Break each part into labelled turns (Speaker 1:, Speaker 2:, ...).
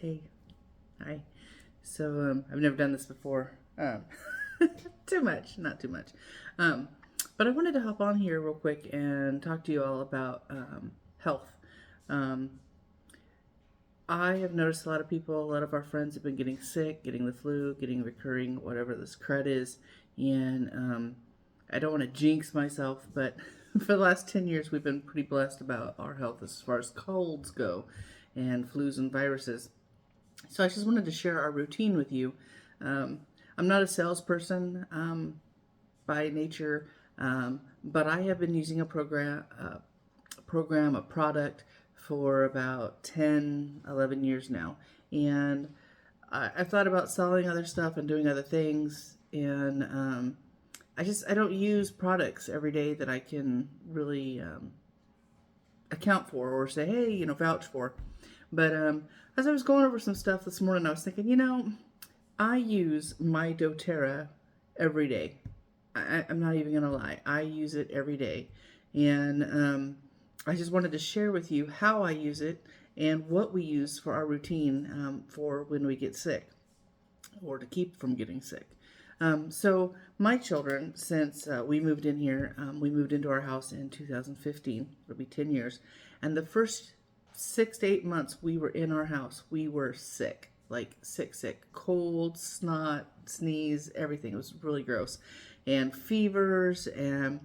Speaker 1: Hey, hi. So I've never done this before. Too much, not too much. Um, but I wanted to hop on here real quick and talk to you all about health. Um, I have noticed a lot of people, a lot of our friends have been getting sick, getting the flu, getting recurring, whatever this crud is. And I don't want to jinx myself, but for the last 10 years, we've been pretty blessed about our health as far as colds go and flus and viruses. So I just wanted to share our routine with you. Um, I'm not a salesperson by nature, but I have been using a product for about 10, 11 years now. And I've thought about selling other stuff and doing other things. And I don't use products every day that I can really account for or say, hey, vouch for. But as I was going over some stuff this morning, I was thinking, I use my doTERRA every day. I'm not even going to lie. I use it every day. And I just wanted to share with you how I use it and what we use for our routine for when we get sick or to keep from getting sick. So my children, since we moved in here, we moved into our house in 2015. It'll be 10 years. And the first 6 to 8 months we were in our house, we were sick, like sick, cold, snot, sneeze, everything. It was really gross. And fevers. And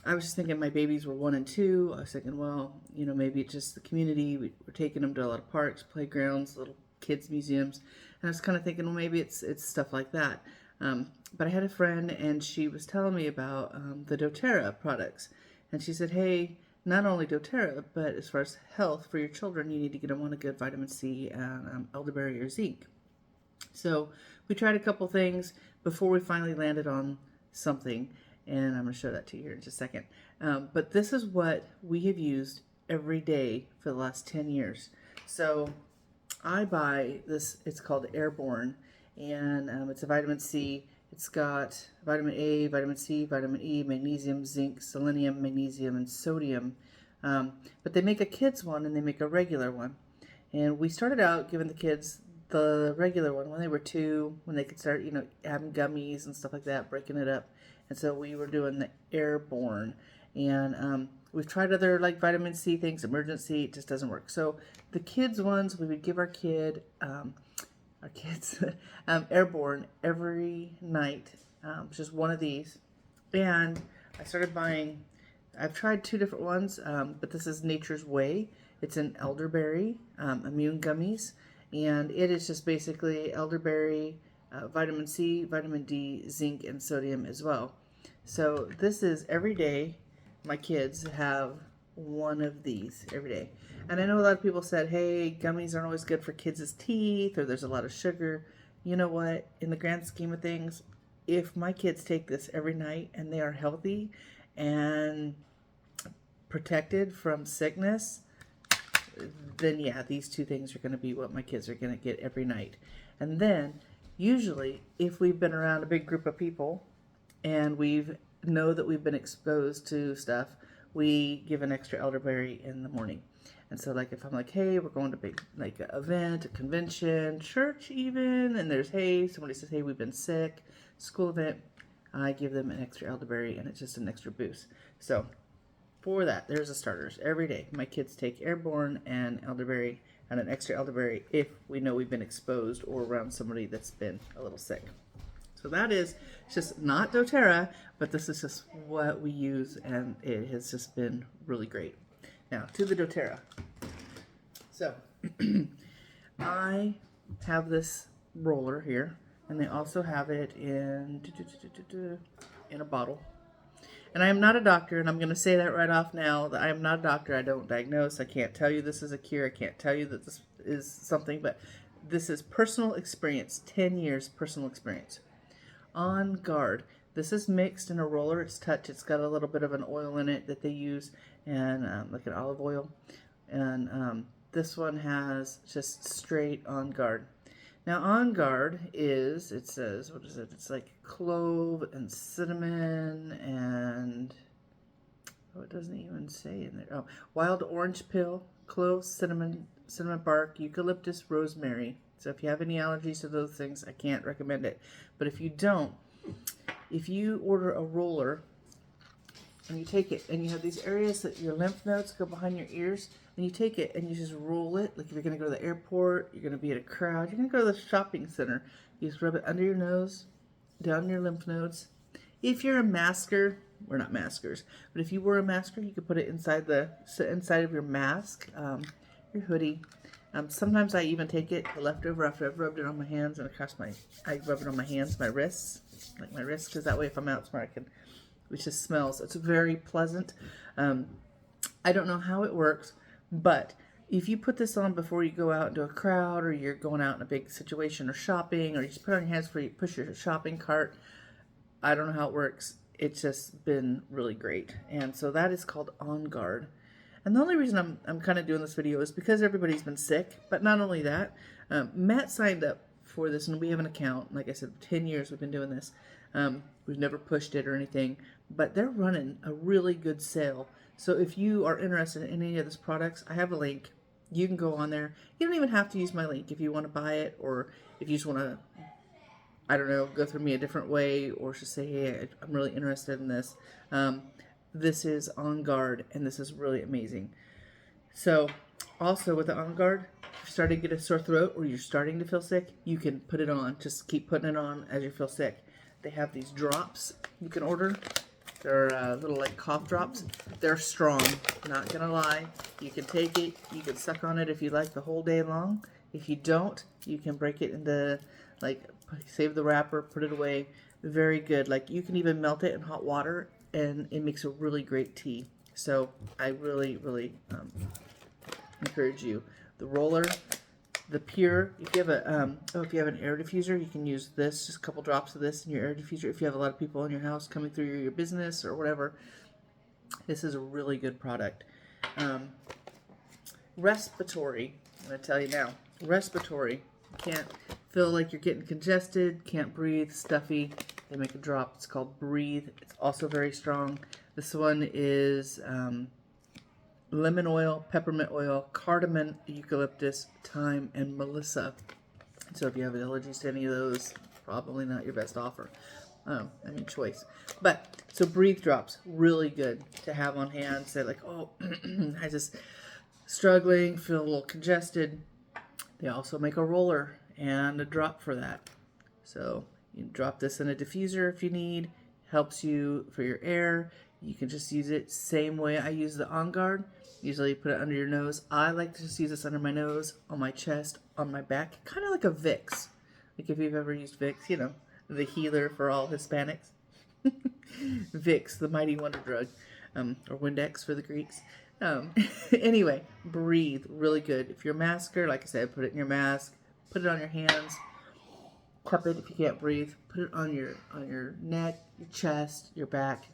Speaker 1: I was just thinking my babies were 1 and 2. I was thinking, well, maybe it's just the community. We're taking them to a lot of parks, playgrounds, little kids museums. And I was kind of thinking, well, maybe it's stuff like that. But I had a friend, and she was telling me about the doTERRA products. And she said, hey, not only doTERRA, but as far as health for your children, you need to get them on a good vitamin C and elderberry or zinc. So we tried a couple things before we finally landed on something. And I'm going to show that to you here in just a second. But this is what we have used every day for the last 10 years. So I buy this, it's called Airborne, and it's a vitamin C. It's got vitamin A, vitamin C, vitamin E, magnesium, zinc, selenium, magnesium, and sodium. But they make a kids one and they make a regular one. And we started out giving the kids the regular one when they were 2, when they could start, having gummies and stuff like that, breaking it up. And so we were doing the Airborne. And we've tried other like vitamin C things, Emergen-C, it just doesn't work. So the kids ones, we would give our kids Airborne every night, just one of these. And I started buying, I've tried 2 different ones, but this is Nature's Way. It's an elderberry immune gummies, and it is just basically elderberry, vitamin C, vitamin D, zinc, and sodium as well. So this is every day. My kids have one of these every day. And I know a lot of people said, hey, gummies aren't always good for kids' teeth, or there's a lot of sugar. You know what? In the grand scheme of things, if my kids take this every night and they are healthy and protected from sickness, then yeah, these 2 things are going to be what my kids are going to get every night. And then usually if we've been around a big group of people and know that we've been exposed to stuff, we give an extra elderberry in the morning. And so like if I'm like, hey, we're going to big like an event, a convention, church even, and there's, hey, somebody says, hey, we've been sick, school event, I give them an extra elderberry and it's just an extra boost. So for that, there's the starters. Every day, my kids take Airborne and elderberry and an extra elderberry if we know we've been exposed or around somebody that's been a little sick. So that is just not doTERRA, but this is just what we use, and it has just been really great. Now, to the doTERRA. So, I have this roller here, and they also have it in a bottle. And I am not a doctor, and I'm going to say that right off now, that I am not a doctor. I don't diagnose. I can't tell you this is a cure. I can't tell you that this is something, but this is personal experience, 10 years personal experience. On Guard. This is mixed in a roller. It's touch. It's got a little bit of an oil in it that they use, and like an olive oil. And this one has just straight On Guard. Now, On Guard is, it says, what is it? It's like clove and cinnamon and, oh, it doesn't even say in there. Oh, wild orange pill, clove, cinnamon, cinnamon bark, eucalyptus, rosemary. So if you have any allergies to those things, I can't recommend it. But if you don't, if you order a roller and you take it and you have these areas that your lymph nodes go behind your ears, and you take it and you just roll it, like if you're going to go to the airport, you're going to be at a crowd, you're going to go to the shopping center, you just rub it under your nose, down your lymph nodes. If you're a masker, we're not maskers, but if you were a masker, you could put it inside of your mask, your hoodie. Sometimes I even take it, the leftover, after I've rubbed it on my hands and across I rub it on my hands, my wrists, like my wrists, because that way if I'm out somewhere it just smells. It's very pleasant. I don't know how it works, but if you put this on before you go out into a crowd, or you're going out in a big situation, or shopping, or you just put it on your hands before you push your shopping cart, I don't know how it works. It's just been really great. And so that is called On Guard. And the only reason I'm kind of doing this video is because everybody's been sick. But not only that, Matt signed up for this, and we have an account. Like I said, 10 years we've been doing this. We've never pushed it or anything, but they're running a really good sale. So if you are interested in any of these products, I have a link. You can go on there. You don't even have to use my link if you want to buy it, or if you just want to, I don't know, go through me a different way, or just say, hey, I'm really interested in this. This is On Guard, and this is really amazing. So also with the On Guard, if you're starting to get a sore throat or you're starting to feel sick, you can put it on. Just keep putting it on as you feel sick. They have these drops you can order. They're little like cough drops. They're strong, not gonna lie. You can take it, you can suck on it if you like the whole day long. If you don't, you can break it into, like, save the wrapper, put it away. Very good. Like, you can even melt it in hot water and it makes a really great tea. So I really, really encourage you. The roller, the pure. If you have if you have an air diffuser, you can use this. Just a couple drops of this in your air diffuser. If you have a lot of people in your house coming through your business or whatever, this is a really good product. Respiratory. I'm gonna tell you now. Respiratory. You can't feel like you're getting congested, can't breathe, stuffy. They make a drop. It's called Breathe. It's also very strong. This one is lemon oil, peppermint oil, cardamom, eucalyptus, thyme, and melissa. So if you have allergies to any of those, probably not your best offer. Choice. But, so Breathe drops, really good to have on hand. Say like, oh, I just struggling, feel a little congested. They also make a roller and a drop for that. So you drop this in a diffuser if you need. Helps you for your air. You can just use it same way I use the On Guard. Usually you put it under your nose. I like to just use this under my nose, on my chest, on my back. Kind of like a Vicks. Like if you've ever used Vicks, you know, the healer for all Hispanics. Vicks, the mighty wonder drug. Or Windex for the Greeks. Anyway, Breathe, really good. If you're a masker, like I said, put it in your mask. Put it on your hands. Cup it if you can't breathe. Put it on your neck, your chest, your back.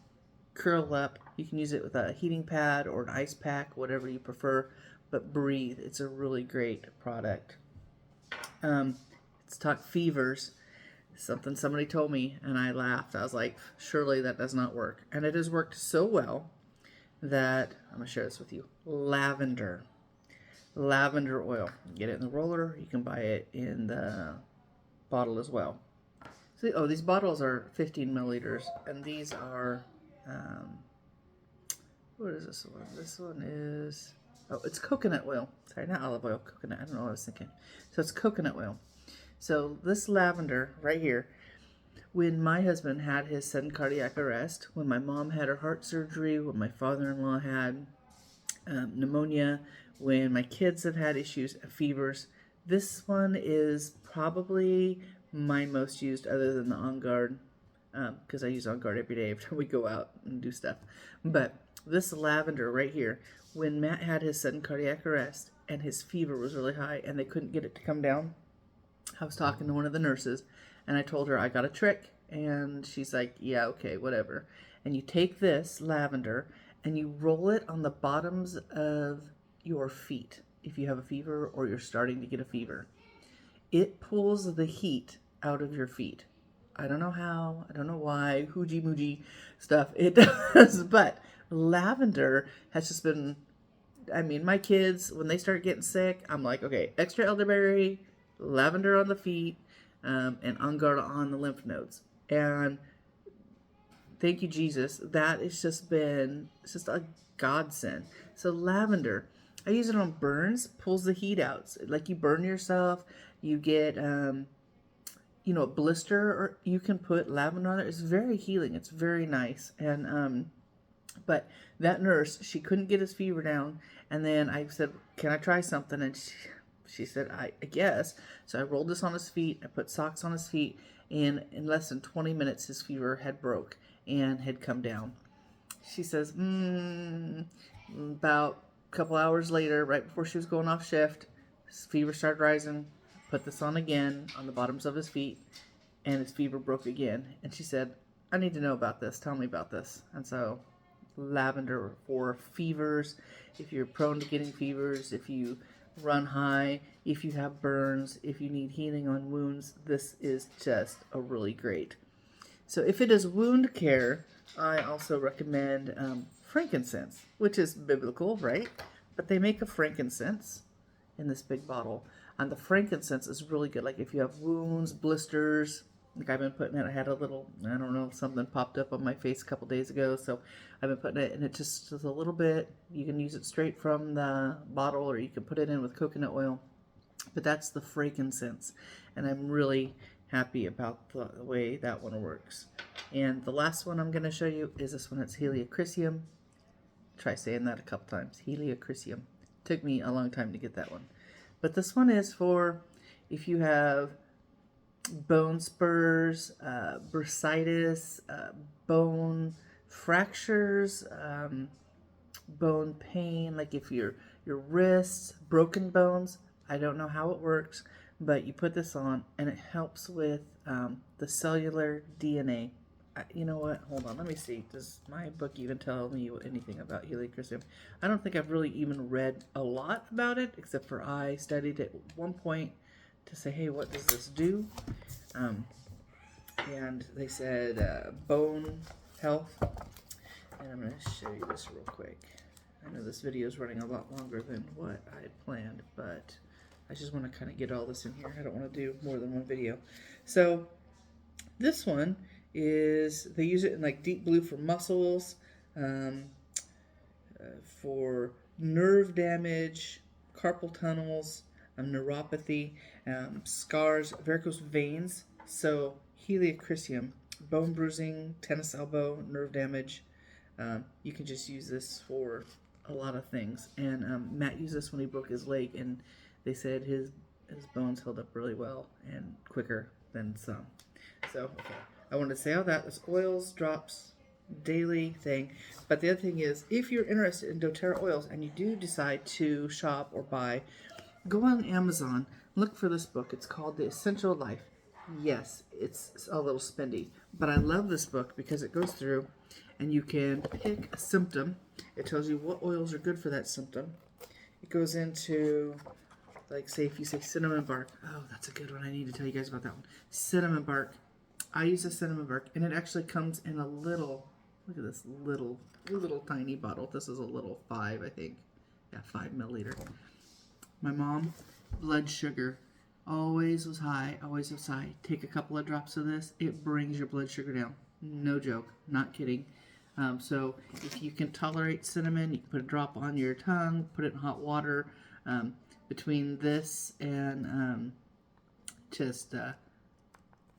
Speaker 1: Curl up. You can use it with a heating pad or an ice pack, whatever you prefer. But Breathe, it's a really great product. Let's talk fevers. Something somebody told me, and I laughed. I was like, surely that does not work. And it has worked so well that I'm going to share this with you. Lavender oil. You get it in the roller. You can buy it in the bottle as well. So, these bottles are 15 milliliters, and these are, what is this one? This one is, it's coconut oil. Sorry, not olive oil, coconut. I don't know what I was thinking. So it's coconut oil. So this lavender right here, when my husband had his sudden cardiac arrest, when my mom had her heart surgery, when my father-in-law had pneumonia, when my kids have had issues, fevers, this one is probably my most used other than the On Guard, because I use On Guard every day after we go out and do stuff. But this lavender right here, when Matt had his sudden cardiac arrest and his fever was really high and they couldn't get it to come down, I was talking to one of the nurses and I told her I got a trick, and she's like, yeah, okay, whatever. And you take this lavender and you roll it on the bottoms of your feet if you have a fever or you're starting to get a fever. It pulls the heat out of your feet. I don't know how, I don't know why, hoogie-moogie stuff it does, but lavender has just been I mean, my kids, when they start getting sick, I'm like, okay, extra elderberry, lavender on the feet, and on guard on the lymph nodes. And thank you, Jesus. That has just been, it's just a godsend. So lavender, I use it on burns, pulls the heat out. Like you burn yourself, you get, a blister, or you can put lavender on it. It's very healing. It's very nice. And, but that nurse, she couldn't get his fever down. And then I said, can I try something? And she said, I guess. So I rolled this on his feet. I put socks on his feet. And in less than 20 minutes, his fever had broke and had come down. She says, about a couple hours later, right before she was going off shift, his fever started rising. Put this on again on the bottoms of his feet, and his fever broke again. And she said, I need to know about this. Tell me about this. And so lavender for fevers, if you're prone to getting fevers, if you run high, if you have burns, if you need healing on wounds, this is just a really great. So if it is wound care, I also recommend frankincense, which is biblical, right? But they make a frankincense in this big bottle. And the frankincense is really good. Like if you have wounds, blisters, like I've been putting it, I had a little, I don't know, something popped up on my face a couple days ago. So I've been putting it, and it just a little bit. You can use it straight from the bottle, or you can put it in with coconut oil. But that's the frankincense. And I'm really happy about the way that one works. And the last one I'm going to show you is this one. It's Helichrysum. Try saying that a couple times. Helichrysum. Took me a long time to get that one. But this one is for if you have bone spurs, bursitis, bone fractures, bone pain, like if your wrists, broken bones. I don't know how it works, but you put this on and it helps with the cellular DNA. You know what? Hold on. Let me see. Does my book even tell me anything about Helichrysum? I don't think I've really even read a lot about it, except for I studied it at one point to say, hey, what does this do? And they said bone health. And I'm going to show you this real quick. I know this video is running a lot longer than what I had planned, but I just want to kind of get all this in here. I don't want to do more than one video. So this one is, they use it in like deep blue for muscles, for nerve damage, carpal tunnels, neuropathy, scars, varicose veins. So Helichrysum, bone bruising, tennis elbow, nerve damage. You can just use this for a lot of things. And Matt used this when he broke his leg, and they said his bones held up really well and quicker than some. So, okay. I want to say all that. This oils, drops, daily thing. But the other thing is, if you're interested in doTERRA oils and you do decide to shop or buy, go on Amazon, look for this book. It's called The Essential Life. Yes, it's a little spendy, but I love this book because it goes through and you can pick a symptom. It tells you what oils are good for that symptom. It goes into, like, say if you say cinnamon bark. Oh, that's a good one. I need to tell you guys about that one. Cinnamon bark. I use a cinnamon bark, and it actually comes in a little, look at this little tiny bottle. This is a little 5, I think. Yeah, 5 milliliter. My mom, blood sugar, always was high, always was high. Take a couple of drops of this, it brings your blood sugar down. No joke, not kidding. So if you can tolerate cinnamon, you can put a drop on your tongue, put it in hot water. Between this and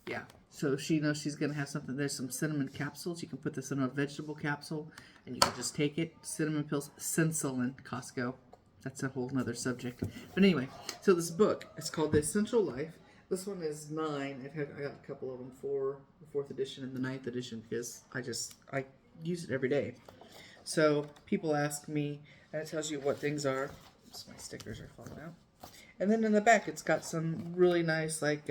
Speaker 1: yeah. So she knows she's going to have something. There's some cinnamon capsules. You can put this in a vegetable capsule, and you can just take it. Cinnamon pills, Sensolin, Costco. That's a whole nother subject. But anyway, so this book, it's called The Essential Life. This one is 9. I got a couple of them for the 4th edition and the 9th edition because I use it every day. So people ask me, and it tells you what things are. Oops, my stickers are falling out. And then in the back, it's got some really nice, like,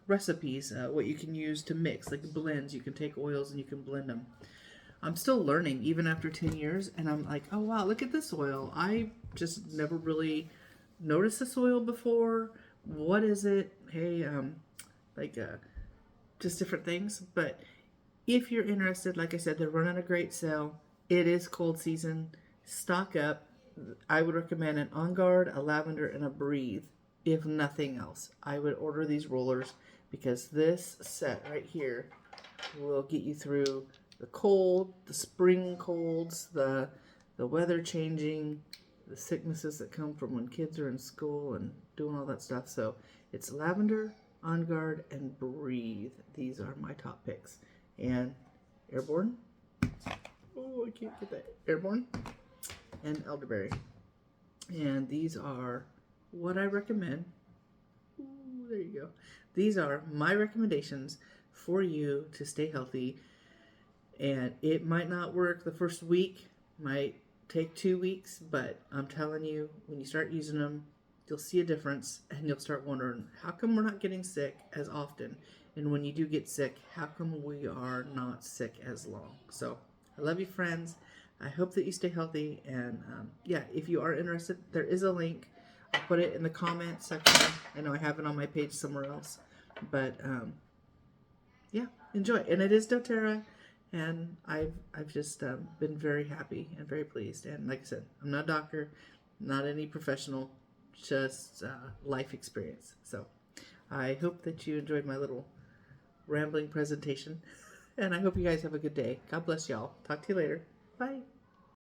Speaker 1: recipes, what you can use to mix, like blends. You can take oils and you can blend them. I'm still learning, even after 10 years, and I'm like, oh, wow, look at this oil. I just never really noticed this oil before. What is it? Hey, just different things. But if you're interested, like I said, they're running a great sale. It is cold season. Stock up. I would recommend an On Guard, a Lavender, and a Breathe. If nothing else, I would order these rollers because this set right here will get you through the cold, the spring colds, the weather changing, the sicknesses that come from when kids are in school and doing all that stuff. So it's Lavender, On Guard, and Breathe. These are my top picks. And Airborne. Oh, I can't get that. Airborne and Elderberry. And these are what I recommend. Ooh, there you go. These are my recommendations for you to stay healthy. And it might not work the first week, might take 2 weeks, but I'm telling you, when you start using them, you'll see a difference and you'll start wondering, how come we're not getting sick as often? And when you do get sick, how come we are not sick as long? So I love you, friends. I hope that you stay healthy. And yeah, if you are interested, there is a link. I'll put it in the comments section. I know I have it on my page somewhere else. But yeah, enjoy. And it is doTERRA. And I've just been very happy and very pleased. And like I said, I'm not a doctor, not any professional, just life experience. So I hope that you enjoyed my little rambling presentation. And I hope you guys have a good day. God bless y'all. Talk to you later. Bye.